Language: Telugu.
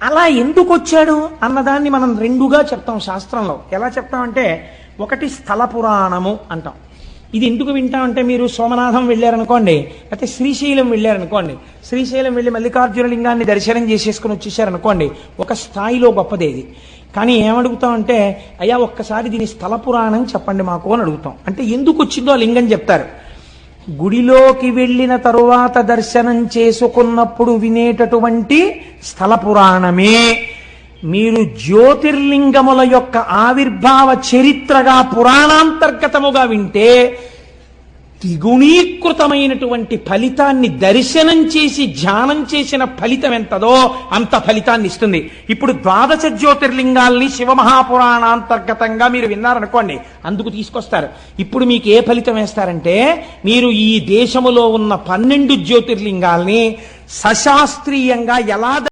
అలా ఎందుకు వచ్చాడు అన్నదాన్ని మనం రెండుగా చెప్తాం శాస్త్రంలో. ఎలా చెప్తామంటే, ఒకటి స్థల పురాణము అంటాం. ఇది ఎందుకు వింటామంటే, మీరు సోమనాథం వెళ్ళారనుకోండి, లేకపోతే శ్రీశైలం వెళ్ళారనుకోండి, శ్రీశైలం వెళ్ళి మల్లికార్జున లింగాన్ని దర్శనం చేసేసుకుని వచ్చేసారనుకోండి, ఒక స్థాయిలో గొప్పదేది. కానీ ఏమడుగుతామంటే, అయ్యా ఒక్కసారి దీని స్థల పురాణం చెప్పండి మాకు అని అడుగుతాం. అంటే ఎందుకు వచ్చిందో ఆ లింగం చెప్తారు. గుడిలోకి వెళ్ళిన తరువాత దర్శనం చేసుకున్నప్పుడు వినేటటువంటి స్థల పురాణమే మీరు జ్యోతిర్లింగముల యొక్క ఆవిర్భావ చరిత్రగా పురాణాంతర్గతముగా వింటే ద్విగుణీకృతమైనటువంటి ఫలితాన్ని, దర్శనం చేసి ధ్యానం చేసిన ఫలితం ఎంతదో అంత ఫలితాన్ని ఇస్తుంది. ఇప్పుడు 12 జ్యోతిర్లింగాల్ని శివమహాపురాణాంతర్గతంగా మీరు విన్నారనుకోండి, అందుకు తీసుకొస్తారు. ఇప్పుడు మీకు ఏ ఫలితం వేస్తారంటే, మీరు ఈ దేశములో ఉన్న 12 జ్యోతిర్లింగాల్ని సశాస్త్రీయంగా ఎలా